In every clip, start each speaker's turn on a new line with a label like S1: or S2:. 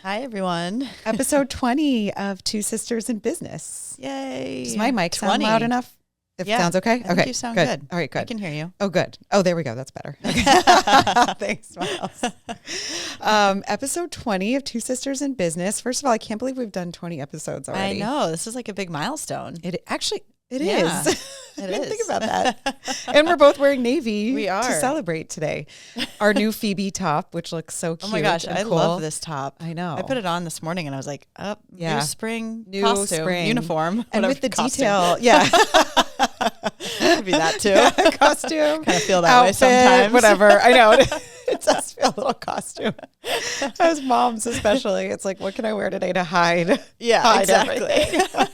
S1: Hi, everyone.
S2: Episode 20 of Two Sisters in Business.
S1: Yay.
S2: Does my mic
S1: 20.
S2: sound loud enough? If it sounds okay?
S1: I think you sound good.
S2: All right, good.
S1: I can hear you.
S2: Oh, good. Oh, there we go. That's better. Okay. Thanks, Miles. Episode 20 of Two Sisters in Business. First of all, I can't believe we've done 20 episodes already.
S1: I know. This is like a big milestone.
S2: It is.
S1: It
S2: I didn't
S1: is.
S2: think about that. And we're both weering navy
S1: We are.
S2: to celebrate today. Our new Phoebe top, which looks so cute.
S1: Oh my gosh,
S2: and
S1: I
S2: cool.
S1: love this top.
S2: I know.
S1: I put it on this morning and I was like, new spring
S2: New
S1: costume,
S2: spring.
S1: uniform.
S2: And
S1: whatever
S2: with the
S1: costume.
S2: detail, yeah.
S1: Could be that too.
S2: Yeah, costume.
S1: Kind of feel that way sometimes.
S2: Whatever. I know. It does feel a little costume. As moms especially, it's like, what can I wear today to hide?
S1: Yeah,
S2: hide
S1: exactly.
S2: everything.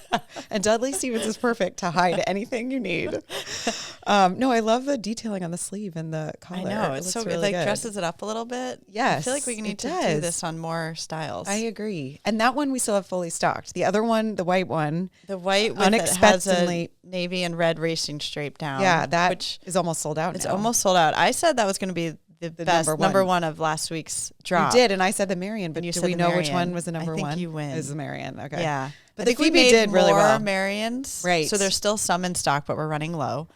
S2: And Dudley Stevens is perfect to hide anything you need. No, I love the detailing on the sleeve and the collar.
S1: I know. It's
S2: looks
S1: so good.
S2: really
S1: Like
S2: good.
S1: dresses it up a little bit.
S2: Yes,
S1: I feel like we need
S2: it
S1: to
S2: does.
S1: do this on more styles.
S2: I agree. And that one we still have fully stocked. The other one, the white one,
S1: The white with it has
S2: unexpectedly
S1: a navy and red racing stripe down.
S2: yeah, that
S1: which
S2: is almost sold out
S1: it's
S2: now.
S1: almost sold out. I said that was going to be the best number one of last week's drop.
S2: You did, and I said the Marion, but
S1: And you
S2: do
S1: said
S2: we
S1: the
S2: know which
S1: Marion.
S2: one was the number
S1: I think
S2: one?
S1: you win.
S2: It was the Marion. Okay.
S1: Yeah.
S2: But
S1: I
S2: the
S1: think we
S2: Phoebe
S1: made
S2: did really
S1: more
S2: well.
S1: Marions.
S2: Right.
S1: So there's still some in stock, but we're running low.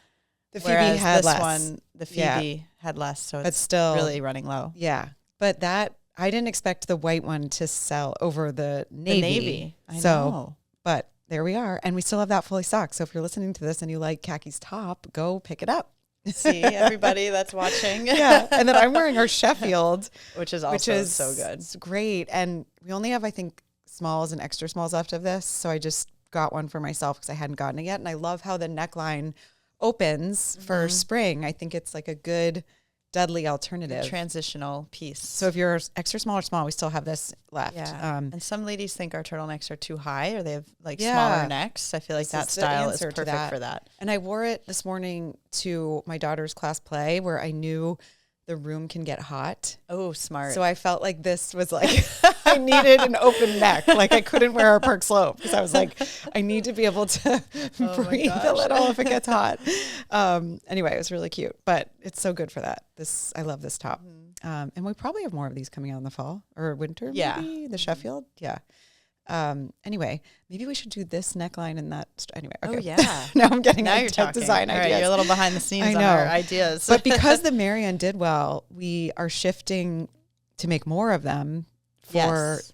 S2: The Phoebe
S1: Whereas
S2: had
S1: this
S2: less.
S1: one, the Phoebe had less. So
S2: But
S1: it's
S2: still
S1: really running low.
S2: Yeah. But that I didn't expect the white one to sell over the navy.
S1: The navy. I
S2: so,
S1: know.
S2: but there we are. And we still have that fully stocked. So if you're listening to this and you like Khaki's top, go pick it up.
S1: See, everybody that's watching.
S2: Yeah. And then I'm wearing our Sheffield,
S1: which is also so good.
S2: It's great. And we only have, I think, smalls and extra smalls left of this. So I just got one for myself because I hadn't gotten it yet. And I love how the neckline opens for spring. I think it's like a good Dudley alternative.
S1: Transitional piece.
S2: So if you're extra small or small, we still have this left.
S1: Yeah. And some ladies think our turtlenecks are too high or they have like
S2: Yeah.
S1: smaller necks. I feel like
S2: This
S1: that
S2: is the
S1: style is
S2: answer to
S1: perfect
S2: that.
S1: for that.
S2: And I wore it this morning to my daughter's class play where I knew the room can get hot.
S1: Oh, smart.
S2: So I felt like this was like, I needed an open neck. Like I couldn't wear a perk slope because I was like, I need to be able to breathe a little if it gets hot. Anyway, it was really cute, but it's so good for that. I love this top. And we probably have more of these coming out in the fall or winter.
S1: Yeah.
S2: Maybe the Sheffield. Yeah. Anyway, maybe we should do this neckline and that. Anyway. Okay.
S1: Oh, yeah.
S2: Now I'm getting
S1: now
S2: like
S1: you're
S2: tech
S1: talking.
S2: design
S1: All
S2: ideas.
S1: right, you're a little behind the scenes
S2: I
S1: on
S2: know.
S1: our ideas.
S2: But because the Marion did well, we are shifting to make more of them for
S1: Yes.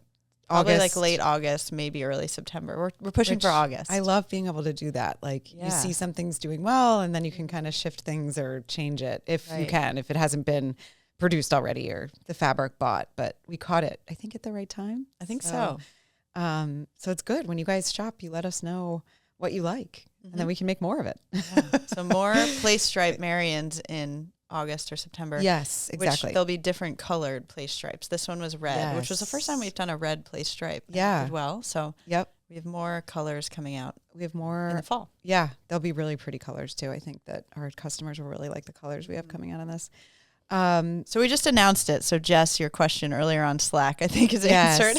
S1: Probably
S2: August.
S1: like late August, maybe early September. We're pushing for August.
S2: I love being able to do that. Like you see something's doing well and then you can kind of shift things or change it if you can, if it hasn't been produced already or the fabric bought. But we caught it, I think, at the right time.
S1: I think so.
S2: So it's good. When you guys shop, you let us know what you like and then we can make more of it.
S1: Yeah. So more place stripe Marions in August or September.
S2: Yes, exactly.
S1: Which there'll be different colored place stripes. This one was red, which was the first time we've done a red place stripe.
S2: Yeah.
S1: Did well. So
S2: Yep.
S1: we have more colors coming out
S2: We have more
S1: in the fall.
S2: Yeah, they'll be really pretty colors too. I think that our customers will really like the colors we have coming out on this.
S1: So we just announced it. So Jess, your question earlier on Slack, I think is answered.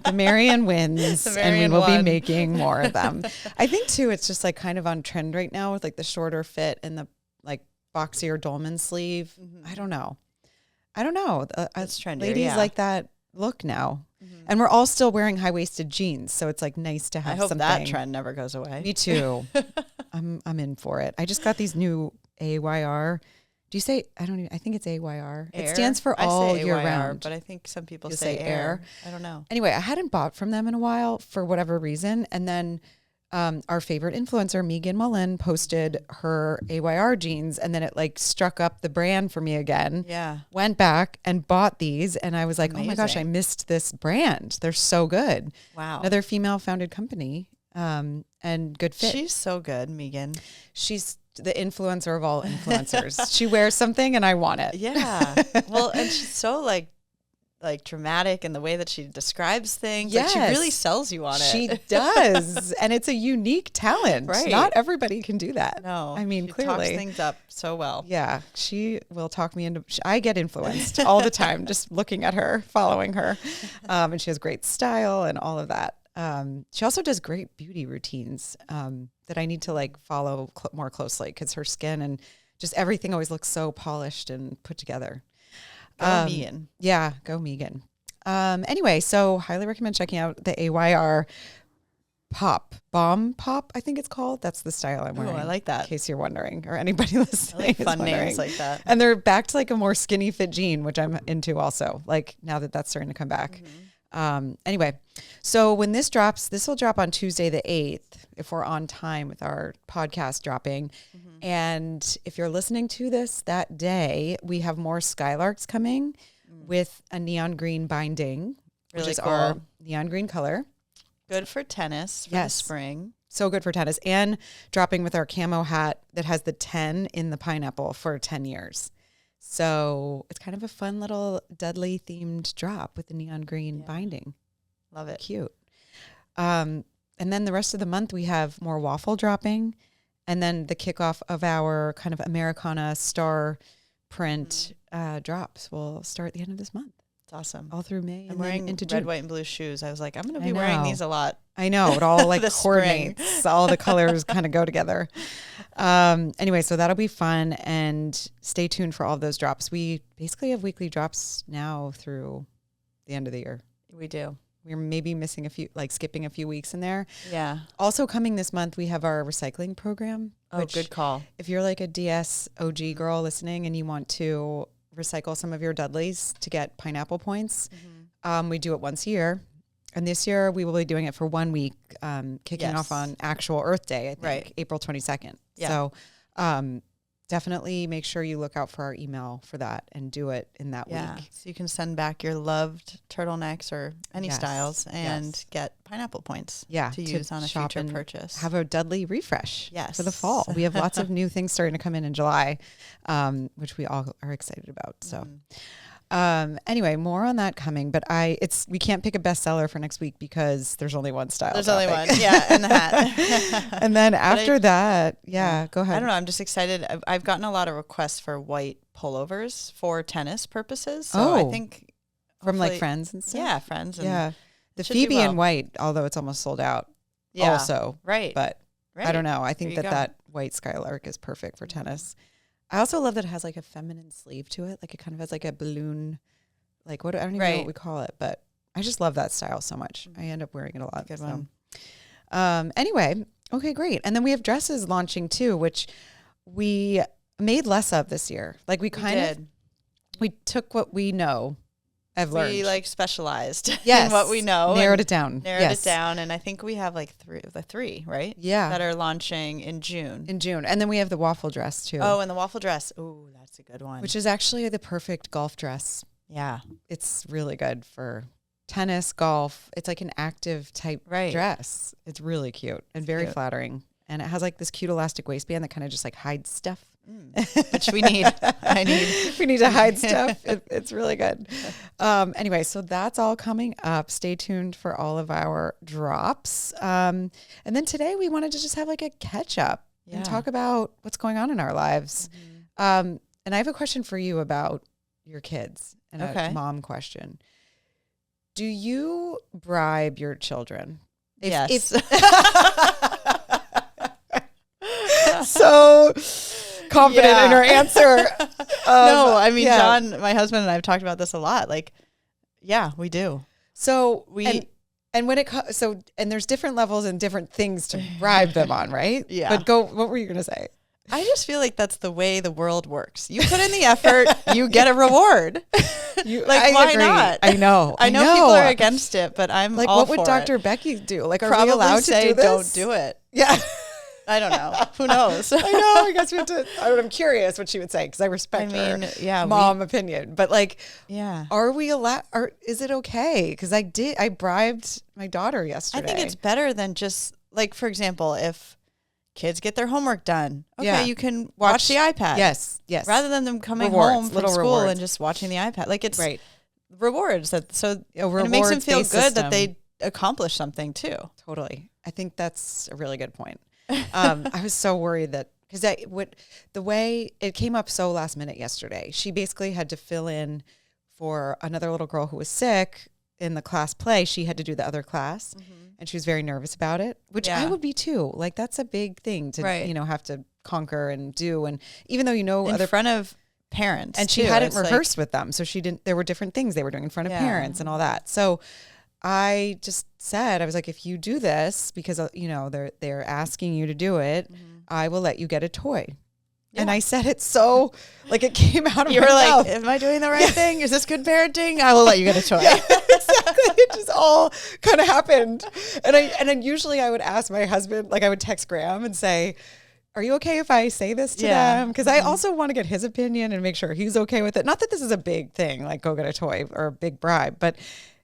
S2: The Marion wins, and we
S1: Marion
S2: will
S1: won.
S2: be making more of them. I think too, it's just like kind of on trend right now with like the shorter fit and the like boxier dolman sleeve. I don't know.
S1: It's trendier,
S2: Ladies like that look now, and we're all still wearing high waisted jeans, so it's like nice to have.
S1: I hope
S2: something.
S1: that trend never goes away.
S2: Me too. I'm in for it. I just got these new AYR. Do you say, I think it's AYR. It stands for all year round.
S1: But I think some people
S2: You
S1: say
S2: say
S1: air. I don't know.
S2: Anyway, I hadn't bought from them in a while for whatever reason. And then our favorite influencer, Megan Mullen, posted her AYR jeans. And then it like struck up the brand for me again.
S1: Yeah.
S2: Went back and bought these. And I was like, oh my gosh, I
S1: Amazing.
S2: missed this brand. They're so good.
S1: Wow.
S2: Another female founded company and good fit.
S1: She's so good, Megan.
S2: She's the influencer of all influencers. She wears something and I want it.
S1: Yeah. Well, and she's so like dramatic in the way that she describes things. Like she
S2: Yes.
S1: really sells you on it.
S2: She does. And it's a unique talent.
S1: Right.
S2: Not everybody can do that.
S1: No.
S2: I mean,
S1: she
S2: clearly.
S1: talks things up so well.
S2: Yeah. She will talk me into, I get influenced all the time just looking at her, following her. And she has great style and all of that. She also does great beauty routines that I need to like follow more closely because her skin and just everything always looks so polished and put together.
S1: Go Megan.
S2: Yeah, go Megan. Anyway, so highly recommend checking out the AYR Bomb Pop, I think it's called. That's the style I'm wearing.
S1: I like that.
S2: In case you're wondering, or anybody listening.
S1: I like fun names like that.
S2: And they're back to like a more skinny fit jean, which I'm into also, like now that that's starting to come back. Anyway, so when this drops, this will drop on Tuesday the 8th, if we're on time with our podcast dropping. And if you're listening to this that day, we have more Skylarks coming with a neon green binding, which is our neon green color.
S1: Good for tennis for the spring.
S2: So good for tennis. And dropping with our camo hat that has the 10 in the pineapple for 10 years. So it's kind of a fun little Dudley themed drop with the neon green binding.
S1: Love it.
S2: Cute. And then the rest of the month we have more waffle dropping. And then the kickoff of our kind of Americana star print drops will start at the end of this month.
S1: Awesome.
S2: All through May.
S1: I'm wearing
S2: into
S1: red,
S2: June.
S1: white, and blue shoes. I was like, I'm going to be wearing these a lot.
S2: I know. It all like
S1: The
S2: coordinates. All the colors kind of go together. Anyway, so that'll be fun. And stay tuned for all of those drops. We basically have weekly drops now through the end of the year.
S1: We do.
S2: We're maybe missing a few, like skipping a few weeks in there.
S1: Yeah.
S2: Also coming this month, we have our recycling program.
S1: Oh, good call.
S2: If you're like a DS OG girl listening and you want to recycle some of your Dudleys to get pineapple points, we do it once a year. And this year we will be doing it for 1 week, kicking off on actual Earth Day, I think, April 22nd.
S1: Yeah.
S2: So definitely make sure you look out for our email for that and do it in that week.
S1: So you can send back your loved turtlenecks or any styles and get pineapple points to use on a future purchase.
S2: Have a Dudley refresh for the fall. We have lots of new things starting to come in July, which we all are excited about. So anyway, more on that coming, but we can't pick a bestseller for next week because there's only one style.
S1: There's only one. Yeah. And the hat.
S2: And then after that, go ahead.
S1: I don't know. I'm just excited. I've gotten a lot of requests for white pullovers for tennis purposes. So I think
S2: from like friends and stuff.
S1: Yeah. Friends. And
S2: the Phoebe in white, although it's almost sold out also.
S1: Right.
S2: But I don't know. I think that white Skylark is perfect for tennis. I also love that it has like a feminine sleeve to it. Like it kind of has like a balloon, like I don't even know what we call it, but I just love that style so much. I end up wearing it a lot.
S1: Good one.
S2: Anyway, okay, great. And then we have dresses launching too, which we made less of this year. Like we took what we know.
S1: We like specialized in what we know.
S2: Narrowed it down.
S1: And I think we have like three, right?
S2: Yeah.
S1: That are launching in June.
S2: And then we have the waffle dress too.
S1: Oh, and the waffle dress. Oh, that's a good one.
S2: Which is actually the perfect golf dress.
S1: Yeah.
S2: It's really good for tennis, golf. It's like an active type dress. It's really cute and very flattering. And it has like this cute elastic waistband that kind of just like hides stuff.
S1: Which we need.
S2: We need to hide stuff. It's really good. Anyway, so that's all coming up. Stay tuned for all of our drops. And then today we wanted to just have like a catch up and talk about what's going on in our lives. And I have a question for you about your kids and a mom question. Do you bribe your children?
S1: Yes.
S2: So confident in her answer.
S1: No, I mean, John, my husband, and I've talked about this a lot. Like, yeah, we do.
S2: So and when it and there's different levels and different things to bribe them on, right?
S1: Yeah.
S2: But what were you going to say?
S1: I just feel like that's the way the world works. You put in the effort, you get a reward. Why
S2: agree.
S1: Not?
S2: I know.
S1: I know people are against it, but I'm
S2: like,
S1: all
S2: what would
S1: for
S2: Dr.
S1: it.
S2: Becky do? Like, are
S1: Probably
S2: we allowed
S1: say,
S2: to do this?
S1: Don't do it.
S2: Yeah.
S1: I don't know. Who knows?
S2: I know. I guess we have to. I'm curious what she would say because I respect her mom opinion. But like, are we allowed? Or is it okay? Because I bribed my daughter yesterday.
S1: I think it's better than just like, for example, if kids get their homework done, you can watch the iPad.
S2: Yes.
S1: Rather than them coming home from school and just watching the iPad, like it's rewards and it makes them feel good that they accomplish something too.
S2: Totally. I think that's a really good point. I was so worried that because the way it came up so last minute yesterday, she basically had to fill in for another little girl who was sick in the class play. She had to do the other class and she was very nervous about it, which I would be too. Like that's a big thing to, have to conquer and do. And even though,
S1: in front of parents.
S2: And she hadn't rehearsed with them. So there were different things they were doing in front of parents and all that. So I just said, I was like, if you do this, because, they're asking you to do it, I will let you get a toy. Yeah. And I said it so, it came out of my mouth. You were like,
S1: am I doing the right thing? Is this good parenting? I will let you get a toy.
S2: Yeah, exactly. It just all kind of happened. And then usually I would ask my husband, I would text Graham and say, are you okay if I say this to them? Because I also want to get his opinion and make sure he's okay with it. Not that this is a big thing, like go get a toy or a big bribe, but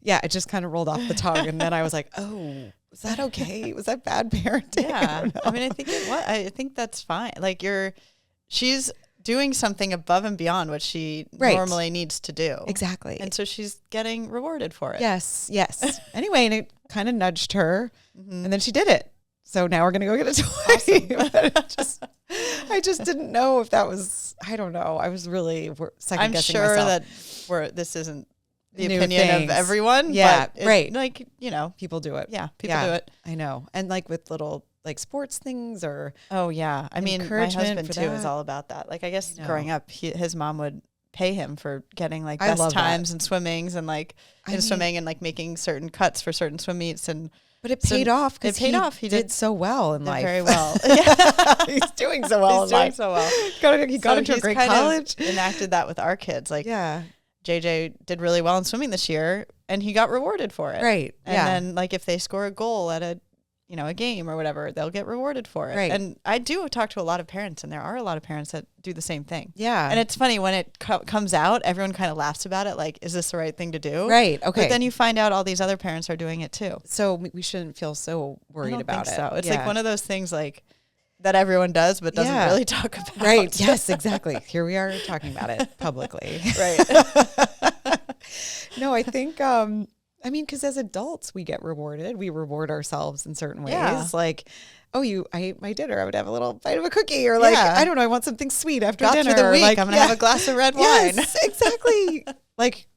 S2: yeah, it just kind of rolled off the tongue. And then I was like, oh, was that okay? Was that bad parenting?
S1: Yeah. I mean, I think that's fine. She's doing something above and beyond what she normally needs to do.
S2: Exactly.
S1: And so she's getting rewarded for it.
S2: Yes. Anyway, and it kind of nudged her and then she did it. So now we're going to go get a toy. Awesome. I just didn't know if that was, I don't know. I was really second guessing myself.
S1: I'm sure that this isn't the opinion of everyone.
S2: Yeah,
S1: but
S2: people do it.
S1: Yeah, people do it.
S2: I know. And with little sports things or.
S1: Oh yeah. I mean, my husband too is all about that. I guess growing up, his mom would pay him for getting best times and swimmings and swimming and making certain cuts for certain swim meets
S2: But it paid off because he did so well in life.
S1: Very well.
S2: He's doing so well in life. He got into a great college.
S1: Enacted that with our kids. JJ did really well in swimming this year and he got rewarded for it.
S2: Right.
S1: And then if they score a goal at a game or whatever, they'll get rewarded for it.
S2: Right.
S1: And I do talk to a lot of parents and there are a lot of parents that do the same thing.
S2: Yeah.
S1: And it's funny when it comes out, everyone kind of laughs about it. Is this the right thing to do?
S2: Right. Okay.
S1: But then you find out all these other parents are doing it too.
S2: So we shouldn't feel so worried about it.
S1: So it's one of those things that everyone does, but doesn't really talk about.
S2: Right. Yes, exactly. Here we are talking about it publicly.
S1: Right.
S2: No, I think, because as adults, we get rewarded. We reward ourselves in certain ways.
S1: Yeah.
S2: I ate my dinner. I would have a little bite of a cookie or I don't know. I want something sweet after dinner.
S1: Through the week. I'm going to have a glass of red wine.
S2: Yes, exactly.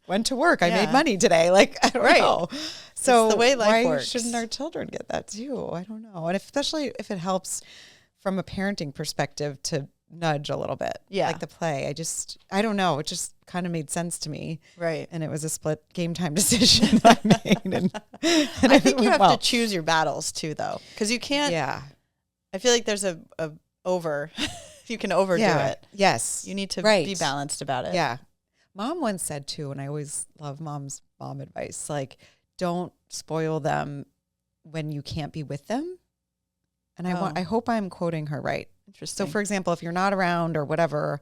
S2: Went to work. I made money today. I don't know. So
S1: it's the way life works.
S2: Shouldn't our children get that too? I don't know. And especially if it helps from a parenting perspective to nudge a little bit.
S1: Yeah.
S2: The play. I don't know. It just kind of made sense to me.
S1: Right.
S2: And it was a split game time decision that I made. And
S1: I think you have to choose your battles too, though. Because you can't.
S2: Yeah.
S1: I feel like there's you can overdo it.
S2: Yes.
S1: You need to be balanced about it.
S2: Yeah. Mom once said too, and I always love mom advice, don't spoil them when you can't be with them. And I hope I'm quoting her right.
S1: Interesting.
S2: So for example, if you're not around or whatever,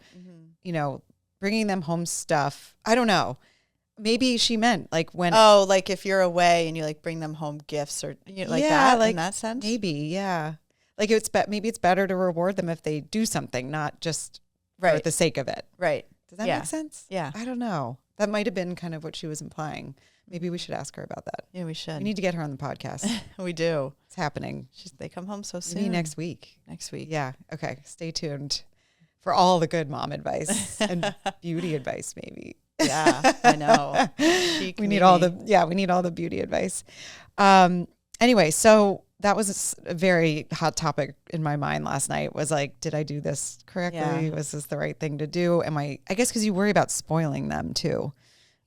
S2: bringing them home stuff, I don't know. Maybe she meant when.
S1: Oh, if you're away and you bring them home gifts or that in that sense?
S2: Maybe. Yeah. Maybe it's better to reward them if they do something, not just for the sake of it.
S1: Right.
S2: Does that make sense?
S1: Yeah.
S2: I don't know. That might have been kind of what she was implying. Maybe we should ask her about that.
S1: Yeah, we should.
S2: We need to get her on the podcast.
S1: We do.
S2: It's happening.
S1: They come home so soon.
S2: Maybe next week.
S1: Yeah.
S2: Okay. Stay tuned for all the good mom advice and beauty advice, maybe.
S1: Yeah, I know.
S2: We need all the beauty advice. Anyway, so that was a very hot topic in my mind last night was did I do this correctly? Yeah. Was this the right thing to do? I guess because you worry about spoiling them too.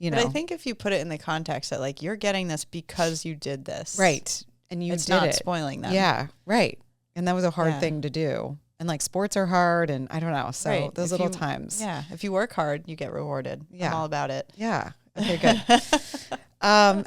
S1: But I think if you put it in the context that you're getting this because you did this.
S2: Right. And
S1: it's not spoiling them.
S2: Yeah. Right. And that was a hard thing to do. And sports are hard and I don't know. So those little times.
S1: Yeah. If you work hard, you get rewarded. Yeah. I'm all about it.
S2: Yeah. Okay, good.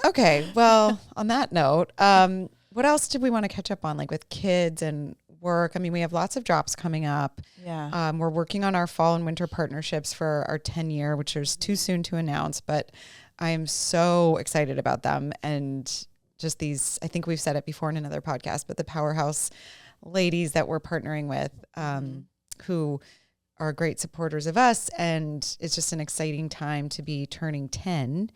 S2: Okay. Well, on that note, what else did we want to catch up on with kids and work? I mean, we have lots of drops coming up.
S1: Yeah.
S2: We're working on our fall and winter partnerships for our 10-year, which is too soon to announce, but I am so excited about them. And just these, I think we've said it before in another podcast, but the powerhouse ladies that we're partnering with, who are great supporters of us. And it's just an exciting time to be turning 10.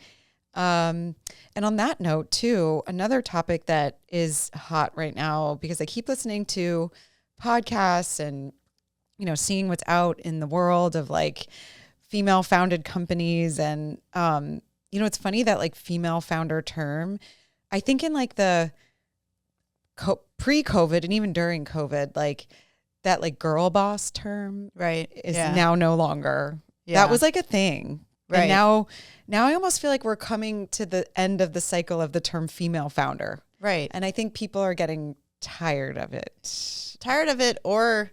S2: And on that note too, another topic that is hot right now, because I keep listening to podcasts and, seeing what's out in the world of female founded companies. And, it's funny that female founder term, I think in the pre-COVID and even during COVID, that girl boss term,
S1: right,
S2: is now no longer That was like a thing. Right. And now I almost feel like we're coming to the end of the cycle of the term female founder.
S1: Right.
S2: And I think people are getting tired of it.
S1: Or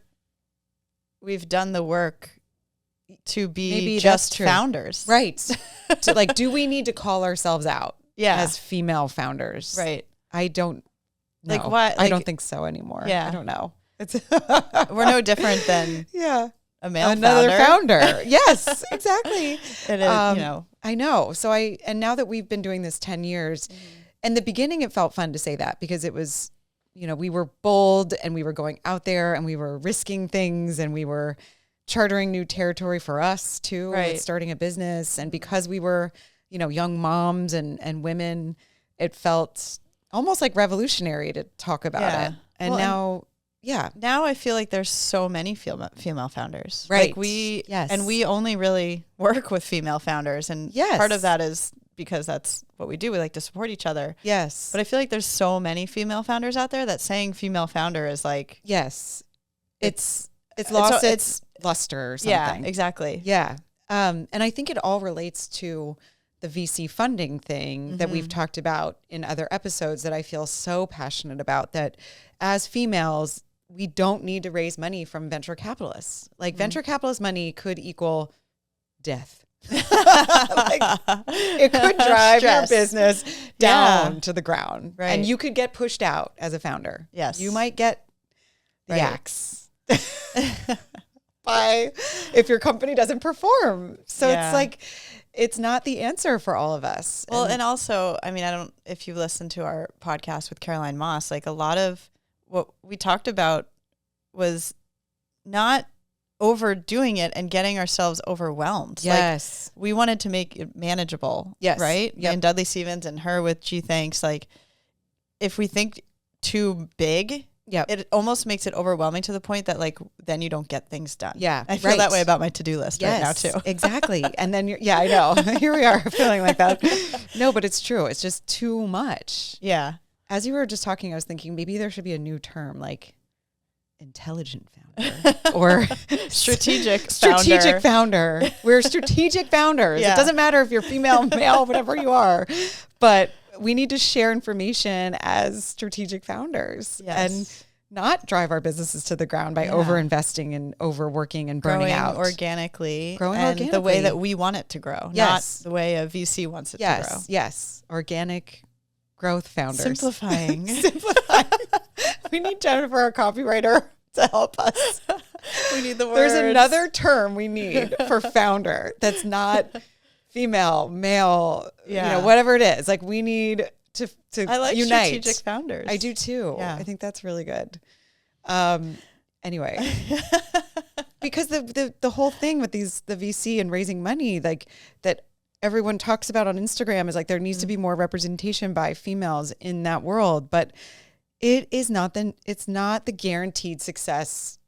S1: we've done the work to be maybe just founders.
S2: Right. So like, do we need to call ourselves out as female founders?
S1: Right.
S2: I don't know.
S1: Like what?
S2: I don't think so anymore. Yeah. I don't know.
S1: We're no different than a male
S2: another founder. Yes, exactly.
S1: It is,
S2: I know. So and now that we've been doing this 10 years, in the beginning, it felt fun to say that because it was, we were bold and we were going out there and we were risking things and we were chartering new territory for us too, with starting a business. And because we were, young moms and women, it felt almost like revolutionary to talk about it. And
S1: now I feel like there's so many female founders.
S2: Right.
S1: Like and we only really work with female founders. And part of that is because that's what we do. We like to support each other.
S2: Yes.
S1: But I feel like there's so many female founders out there that saying female founder is like,
S2: yes, it's lost its luster or something.
S1: Yeah, exactly.
S2: Yeah. And I think it all relates to the VC funding thing that we've talked about in other episodes that I feel so passionate about, that as females, we don't need to raise money from venture capitalists. Like venture capitalist money could equal death. Like, it could drive your business down to the ground.
S1: Right.
S2: And you could get pushed out as a founder.
S1: Yes.
S2: You might get the axe if your company doesn't perform. So it's like, it's not the answer for all of us.
S1: Well, and also, I mean, if you've listened to our podcast with Caroline Moss, like a lot of what we talked about was not overdoing it and getting ourselves overwhelmed.
S2: Yes.
S1: Like, we wanted to make it manageable.
S2: Yes.
S1: Right? Yep. And Dudley Stevens and her with G Thanks, like if we think too big, it almost makes it overwhelming to the point that like then you don't get things done.
S2: Yeah.
S1: I feel that way about my to-do list right now too.
S2: Exactly. And then I know. Here we are feeling like that. No, but it's true. It's just too much.
S1: Yeah.
S2: As you were just talking, I was thinking maybe there should be a new term like intelligent founder or strategic founder. We're strategic founders. It doesn't matter if you're female, male, whatever you are, but we need to share information as strategic founders and not drive our businesses to the ground by over-investing and overworking and burning out.
S1: Growing organically. The way that we want it to grow, not the way a VC wants it to grow.
S2: Yes. Organic growth founders.
S1: Simplifying.
S2: We need Jennifer, our copywriter, to help us.
S1: We need the words.
S2: There's another term we need for founder that's not female, male, whatever it is. Like we need to
S1: I like
S2: unite.
S1: Strategic founders.
S2: I do too. Yeah. I think that's really good. Anyway, because the whole thing with the VC and raising money, like that everyone talks about on Instagram is like there needs to be more representation by females in that world, but it's not the guaranteed success.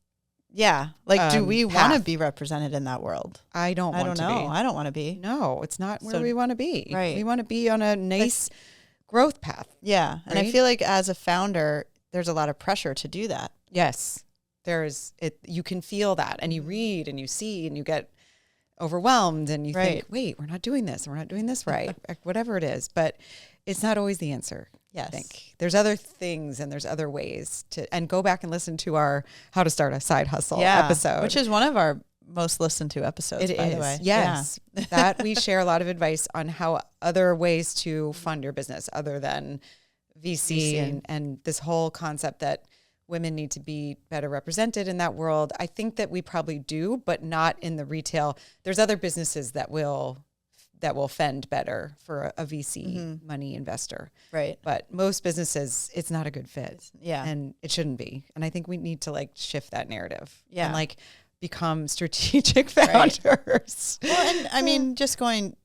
S1: Yeah. Like, do we want to be represented in that world?
S2: I don't know.
S1: I don't want to be.
S2: No, it's not where we want to be.
S1: Right.
S2: We want to be on a nice growth path.
S1: Yeah. And I feel like as a founder, there's a lot of pressure to do that.
S2: Yes. You can feel that and you read and you see and you get overwhelmed and you think, wait, we're not doing this. We're not doing this right. Whatever it is. But it's not always the answer.
S1: Yes.
S2: I think there's other things and there's other ways and go back and listen to our How to Start a Side Hustle episode.
S1: Which is one of our most listened to episodes, by the way.
S2: Yes. Yeah. That we share a lot of advice on how other ways to fund your business other than VC. And this whole concept that women need to be better represented in that world. I think that we probably do, but not in the retail. There's other businesses that will fend better for a VC money investor.
S1: Right.
S2: But most businesses, it's not a good fit.
S1: Yeah.
S2: And it shouldn't be. And I think we need to shift that narrative.
S1: Yeah.
S2: And become strategic founders.
S1: Right. Well, and I mean, just going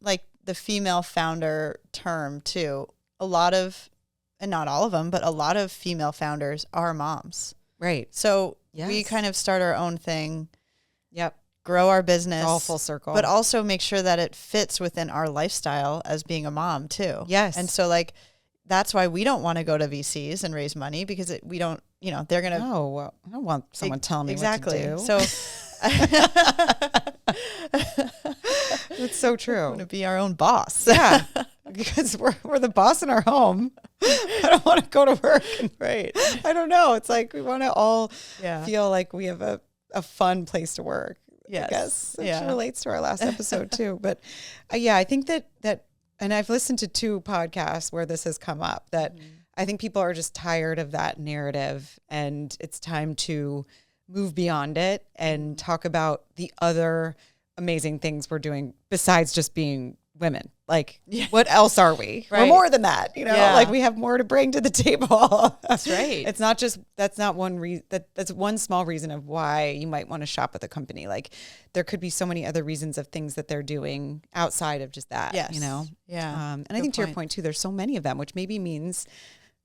S1: the female founder term too, a lot of, and not all of them, but a lot of female founders are moms.
S2: Right.
S1: So we kind of start our own thing.
S2: Yep.
S1: Grow our business.
S2: All full circle.
S1: But also make sure that it fits within our lifestyle as being a mom too.
S2: Yes.
S1: And so that's why we don't want to go to VCs and raise money because we don't, they're going to.
S2: No, well, I don't want someone telling me what to do.
S1: So
S2: so true.
S1: We want to be our own boss.
S2: Yeah. Because we're the boss in our home. I don't want to go to work.
S1: Right.
S2: I don't know. It's like we want to all feel like we have a fun place to work.
S1: Yes.
S2: I guess which relates to our last episode too. But I think that, and I've listened to 2 podcasts where this has come up, that I think people are just tired of that narrative, and it's time to move beyond it and talk about the other amazing things we're doing besides just being women. Like, what else are we? Right. We're more than that, like we have more to bring to the table.
S1: That's right.
S2: It's not just, that's not one reason, that's one small reason of why you might want to shop with a company. Like, there could be so many other reasons of things that they're doing outside of just that,
S1: Yeah.
S2: And I think to your point too, there's so many of them, which maybe means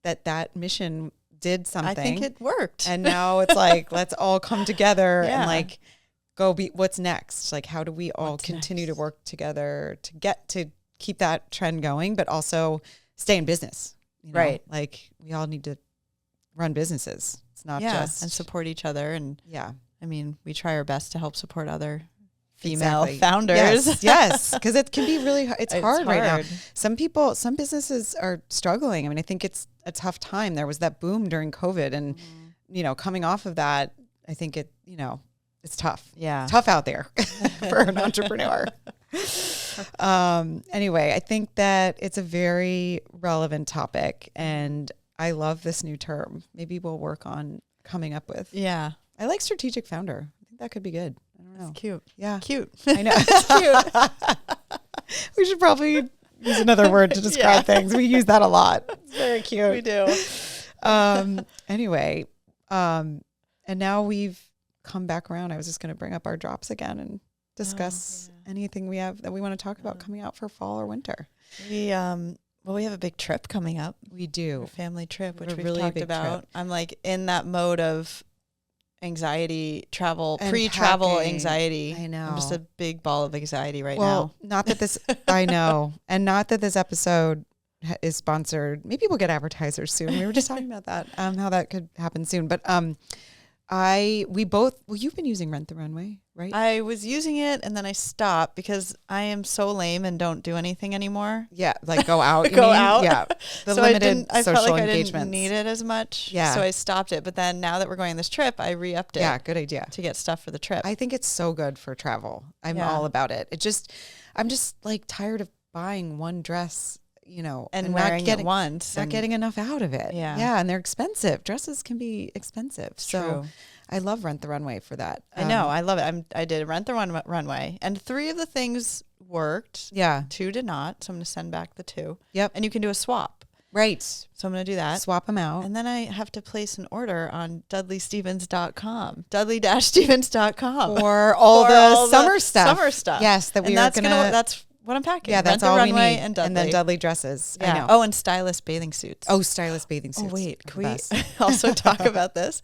S2: that mission did something.
S1: I think it worked.
S2: And now it's like, let's all come together and like go be, what's next? Like, how do we all continue to work together to get to keep that trend going, but also stay in business,
S1: right?
S2: Like, we all need to run businesses. It's not just,
S1: and support each other. And I mean, we try our best to help support other female
S2: Exactly.
S1: founders.
S2: Yes. Because it can be really, it's hard right now. Some businesses are struggling. I mean, I think it's a tough time. There was that boom during COVID, and, coming off of that, I think it's tough.
S1: Yeah.
S2: Tough out there for an entrepreneur. Anyway, I think that it's a very relevant topic, and I love this new term. Maybe we'll work on coming up with.
S1: Yeah.
S2: I like strategic founder. I think that could be good. I don't know.
S1: It's cute.
S2: Yeah.
S1: Cute.
S2: I know. It's cute. We should probably use another word to describe things. We use that a lot. It's very cute.
S1: We do.
S2: Anyway, and now we've come back around. I was just going to bring up our drops again and discuss anything we have that we want to talk about coming out for fall or winter.
S1: We have a big trip coming up.
S2: We do.
S1: A family trip, which we've really talked about. Trip. I'm like in that mode of anxiety, pre-travel anxiety.
S2: I know.
S1: I'm just a big ball of anxiety right now.
S2: Not that this, I know. And not that this episode is sponsored. Maybe we'll get advertisers soon. We were just talking about that, how that could happen soon. But you've been using Rent the Runway, right?
S1: I was using it and then I stopped because I am so lame and don't do anything anymore.
S2: Yeah, like go out.
S1: Out.
S2: Yeah. The
S1: so
S2: limited
S1: I
S2: social
S1: felt like
S2: engagements.
S1: I didn't need it as much.
S2: Yeah.
S1: So I stopped it. But then now that we're going on this trip, I re-upped it.
S2: Yeah, good idea.
S1: To get stuff for the trip.
S2: I think it's so good for travel. I'm all about it. I'm just like tired of buying one dress,
S1: and wearing it once.
S2: Not getting enough out of it.
S1: Yeah.
S2: Yeah. And they're expensive. Dresses can be expensive. So
S1: true.
S2: I love Rent the Runway for that.
S1: I know. I love it. I did Rent the Runway, and 3 of the things worked.
S2: Yeah.
S1: 2 did not. So I'm going to send back the 2.
S2: Yep.
S1: And you can do a swap.
S2: Right.
S1: So I'm going to do that.
S2: Swap them out.
S1: And then I have to place an order on dudleystevens.com, dudley-stevens.com.
S2: For all the summer stuff.
S1: Summer stuff.
S2: Yes, that we are going to.
S1: That's what I'm packing.
S2: Yeah, that's
S1: Rent
S2: all
S1: the
S2: we
S1: Runway
S2: need.
S1: And Dudley.
S2: And then Dudley dresses.
S1: Yeah.
S2: I know.
S1: Oh, and stylist bathing suits.
S2: Oh, stylist bathing suits.
S1: Oh, wait. Can we also talk about this?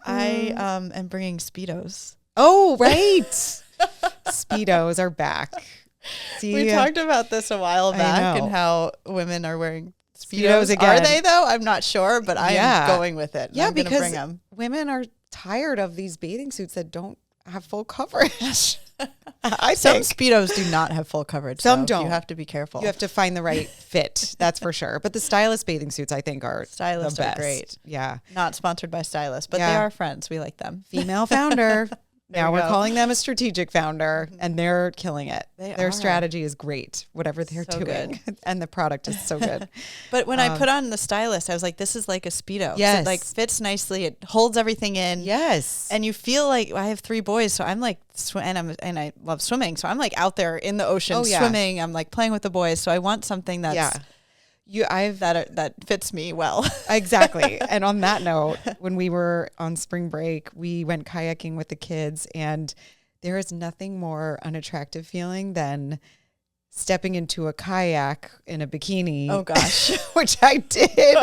S1: I am bringing Speedos.
S2: Oh, right. Speedos are back.
S1: See, we talked about this a while back and how women are wearing Speedos again. Are they though? I'm not sure, but I am going with it.
S2: Yeah,
S1: I'm
S2: because
S1: bring them.
S2: Women are tired of these bathing suits that don't have full coverage.
S1: Some Speedos do not have full coverage.
S2: Some don't.
S1: You have to be careful.
S2: You have to find the right fit. That's for sure. But the stylist bathing suits, I think, are
S1: stylists
S2: the best.
S1: Are great.
S2: Yeah.
S1: Not sponsored by stylists, but they are friends. We like them.
S2: Female founder. Now we're calling them a strategic founder, and they're killing it. Their strategy is great, whatever they're doing. And the product is so good.
S1: But when I put on the stylist, I was like, this is like a Speedo.
S2: Yes.
S1: It like fits nicely. It holds everything in.
S2: Yes.
S1: And you feel like, I have 3 boys, so I'm like, and I love swimming. So I'm like out there in the ocean swimming. I'm like playing with the boys. So I want something that's that fits me well.
S2: Exactly. And on that note, when we were on spring break, we went kayaking with the kids, and there is nothing more unattractive feeling than stepping into a kayak in a bikini.
S1: Oh gosh.
S2: Which I did.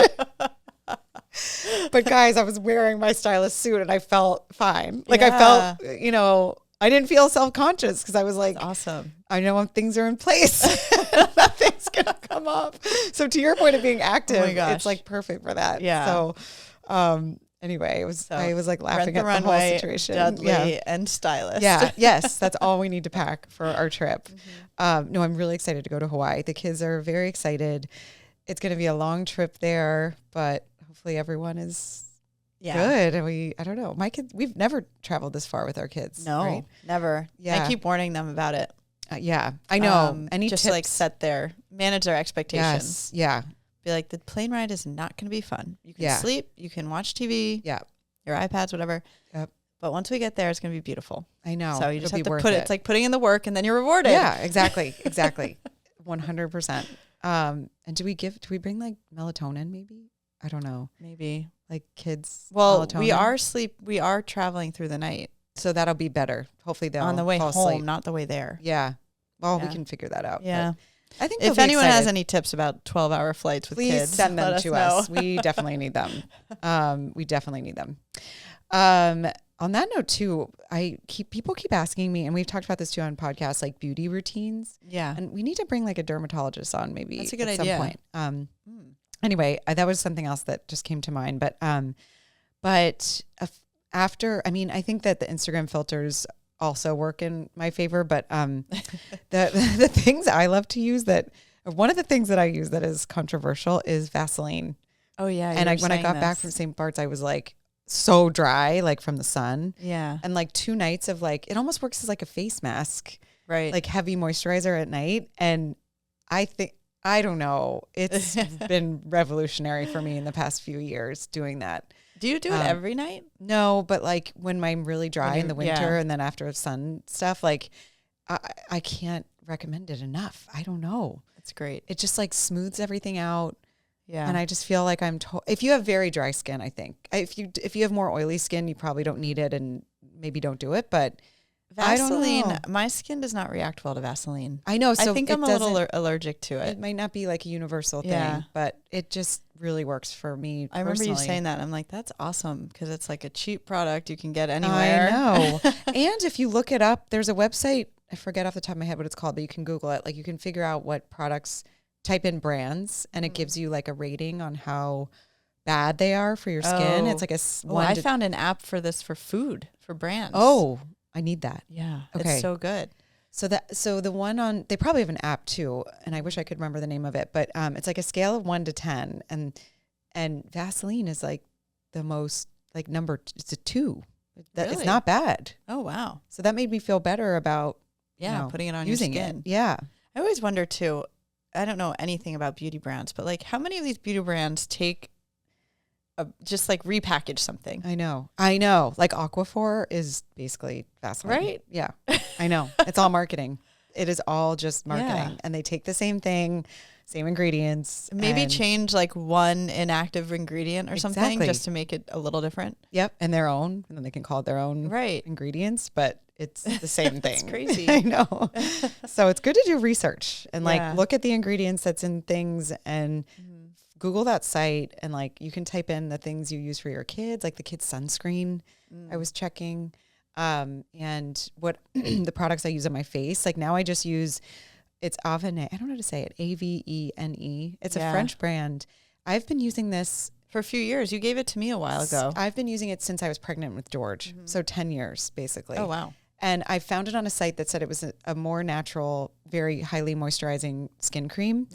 S2: But guys, I was wearing my stylist suit and I felt fine. Like I felt, I didn't feel self-conscious because I was like,
S1: that's awesome.
S2: I know when things are in place, nothing's going to come up. So to your point of being active, it's like perfect for that.
S1: Yeah.
S2: So, Anyway, I was like laughing at the whole situation.
S1: Dudley and stylist.
S2: Yeah. Yes. That's all we need to pack for our trip. No, I'm really excited to go to Hawaii. The kids are very excited. It's going to be a long trip there, but hopefully everyone is good. And I don't know. My kids, we've never traveled this far with our kids.
S1: No,
S2: right?
S1: Never. Yeah. I keep warning them about it.
S2: Yeah, I know. Any
S1: just
S2: tips?
S1: like manage their expectations.
S2: Yes. Yeah.
S1: Be like, the plane ride is not going to be fun. You can sleep, you can watch TV.
S2: Yeah.
S1: Your iPads, whatever.
S2: Yep.
S1: But once we get there, it's going to be beautiful.
S2: I know.
S1: So you just have to put it. It's like putting in the work and then you're rewarded.
S2: Yeah, exactly. 100%. And do we bring like melatonin maybe? I don't know.
S1: Maybe.
S2: Like kids.
S1: Well, melatonin? we are traveling through the night.
S2: So that'll be better. Hopefully they'll
S1: on the way
S2: home,
S1: asleep. Not the way there.
S2: Yeah. Well, we can figure that out.
S1: Yeah.
S2: I think
S1: if anyone has any tips about 12-hour flights with
S2: please
S1: kids,
S2: send them to us. We definitely need them. On that note too, people keep asking me, and we've talked about this too on podcasts, like beauty routines.
S1: Yeah.
S2: And we need to bring like a dermatologist on maybe.
S1: That's a good
S2: idea. Some point. Anyway, that was something else that just came to mind. But after, I mean, I think that the Instagram filters also work in my favor, but the things I love to use one of the things that I use that is controversial is Vaseline.
S1: Oh yeah.
S2: And when I got back from St. Bart's, I was like so dry, like from the sun.
S1: Yeah.
S2: And like 2 nights of like, it almost works as like a face mask,
S1: right?
S2: Like heavy moisturizer at night. And I don't know, it's been revolutionary for me in the past few years doing that.
S1: Do you do it every night?
S2: No, but like when I'm really dry in the winter and then after sun stuff, like I can't recommend it enough. I don't know.
S1: It's great.
S2: It just like smooths everything out.
S1: Yeah.
S2: And I just feel like if you have very dry skin, I think if you have more oily skin, you probably don't need it and maybe don't do it. But
S1: Vaseline, my skin does not react well to Vaseline.
S2: I know. So
S1: I think I'm a little allergic to it.
S2: It might not be like a universal thing, but it just really works for me personally.
S1: I remember you saying that. I'm like, that's awesome because it's like a cheap product you can get anywhere.
S2: I know. And if you look it up, there's a website. I forget off the top of my head what it's called, but you can Google it. Like you can figure out what products, type in brands, and it gives you like a rating on how bad they are for your skin. It's like
S1: I found an app for this for food, for brands.
S2: Oh, I need that.
S1: Yeah. Okay. It's so good.
S2: So the one they probably have an app too, and I wish I could remember the name of it, but it's like a scale of 1 to 10, and Vaseline is like the most like it's a 2. That
S1: really?
S2: It's not bad.
S1: Oh wow.
S2: So that made me feel better about
S1: putting it on
S2: using
S1: your skin.
S2: It. Yeah.
S1: I always wonder too, I don't know anything about beauty brands, but like how many of these beauty brands take just like repackage something?
S2: I know. Like Aquaphor is basically Vaseline.
S1: Right?
S2: Yeah. I know. It's all marketing. It is all just marketing. And they take the same thing, same ingredients.
S1: Maybe change like one inactive ingredient or something just to make it a little different.
S2: Yep. And their own. And then they can call it their own ingredients, but it's the same thing.
S1: It's crazy.
S2: I know. So it's good to do research and like look at the ingredients that's in things and Google that site, and like you can type in the things you use for your kids, like the kids' sunscreen. I was checking, and what the products I use on my face. Like now I just use, it's Avene. I don't know how to say it. Avene. It's a French brand. I've been using this
S1: for a few years. You gave it to me a while ago.
S2: I've been using it since I was pregnant with George. So 10 years basically.
S1: Oh, wow.
S2: And I found it on a site that said it was a more natural, very highly moisturizing skin cream.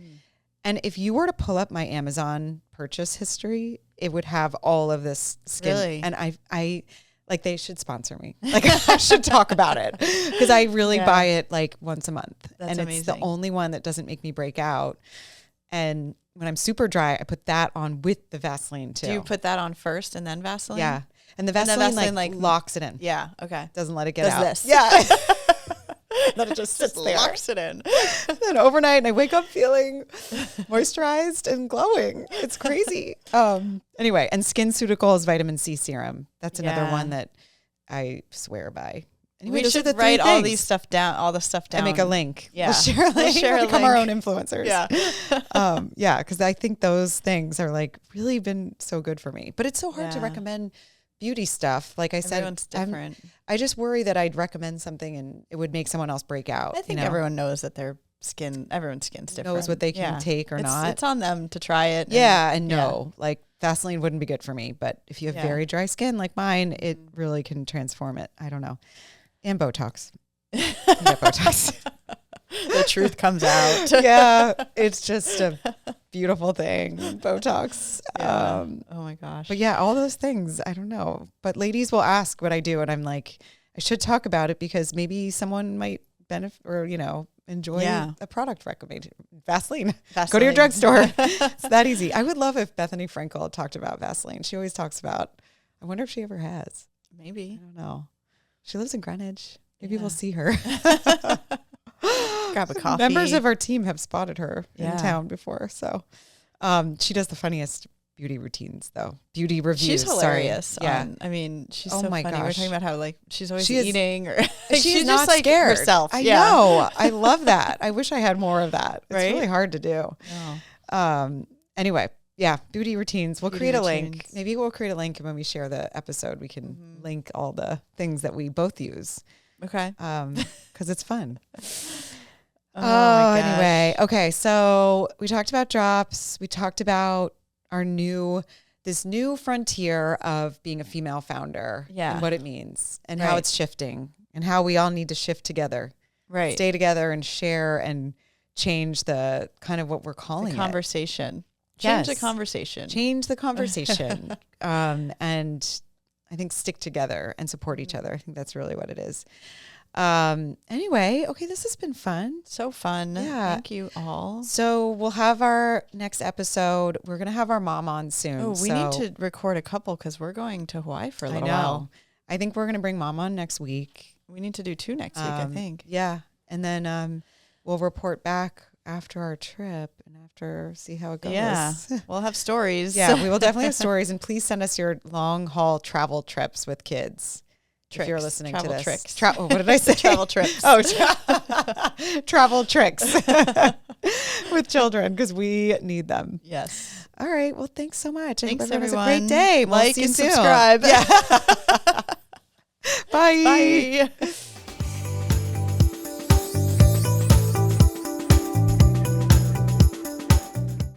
S2: And if you were to pull up my Amazon purchase history, it would have all of this skin.
S1: Really?
S2: And I like, they should sponsor me. Like I should talk about it because I really buy it like once a month.
S1: That's
S2: and
S1: amazing.
S2: It's the only one that doesn't make me break out. And when I'm super dry, I put that on with the Vaseline too.
S1: Do you put that on first and then Vaseline?
S2: Yeah. And the Vaseline, like locks it in.
S1: Yeah. Okay.
S2: Doesn't let it get out.
S1: This.
S2: Yeah. Then it just sits there.
S1: Locks it in.
S2: Then overnight, and I wake up feeling moisturized and glowing. It's crazy. Anyway, and SkinCeuticals vitamin C serum. That's another one that I swear by. Anyway,
S1: we should write all the stuff down. And
S2: make a link.
S1: Yeah.
S2: We'll share a link. We'll become our own influencers.
S1: Yeah.
S2: Yeah, because I think those things are like really been so good for me. But it's so hard to recommend beauty stuff. Like I said,
S1: everyone's different.
S2: I just worry that I'd recommend something and it would make someone else break out.
S1: I think everyone knows that everyone's skin's different.
S2: Knows what they can take or not.
S1: It's on them to try it.
S2: And know. Like Vaseline wouldn't be good for me, but if you have very dry skin like mine, it really can transform it. I don't know. And Botox. Botox.
S1: The truth comes out.
S2: Yeah, it's just a beautiful thing. Botox.
S1: Yeah. Oh my gosh.
S2: But yeah, all those things, I don't know. But ladies will ask what I do, and I'm like, I should talk about it because maybe someone might benefit or, enjoy a product recommendation. Vaseline. Go to your drugstore. It's that easy. I would love if Bethany Frankel talked about Vaseline. She always talks about, I wonder if she ever has.
S1: Maybe.
S2: I don't know. She lives in Greenwich. Maybe we'll see her.
S1: Grab a coffee.
S2: Members of our team have spotted her in town before. So she does the funniest beauty routines, though. Beauty reviews.
S1: She's hilarious.
S2: Sorry. Yeah.
S1: She's so funny. Gosh. We're talking about how she's always eating, or
S2: she's not
S1: just
S2: scared
S1: herself.
S2: I know. I love that. I wish I had more of that. It's
S1: right?
S2: really hard to do.
S1: Oh.
S2: Anyway, beauty routines. We'll create a link. Maybe we'll create a link, and when we share the episode, we can link all the things that we both use.
S1: Okay.
S2: Because it's fun. Anyway. Okay. So we talked about drops. We talked about this new frontier of being a female founder.
S1: Yeah.
S2: And what it means and how it's shifting and how we all need to shift together.
S1: Right.
S2: Stay together and share and change the kind of what we're calling
S1: conversation.
S2: Change
S1: the conversation.
S2: Change the conversation. And I think stick together and support each other. I think that's really what it is. Anyway, okay, this has been fun.
S1: So fun.
S2: Yeah.
S1: Thank you all.
S2: So we'll have our next episode. We're going to have our mom on soon.
S1: Oh, we need to record a couple because we're going to Hawaii for a little while.
S2: I think we're going to bring mom on next week.
S1: We need to do 2 next week, I think.
S2: Yeah. And then we'll report back after our trip and see how it goes.
S1: Yeah. We'll have stories.
S2: Yeah, we will definitely have stories. And please send us your long haul travel trips with kids.
S1: Tricks.
S2: If you're listening
S1: travel
S2: to this.
S1: Tricks.
S2: What did I say?
S1: Travel trips.
S2: Oh, travel tricks with children because we need them.
S1: Yes.
S2: All right. Well, thanks so much.
S1: Thanks,
S2: I hope everyone
S1: everyone.
S2: has a great day.
S1: Like and subscribe.
S2: Yeah. Bye.
S1: Bye.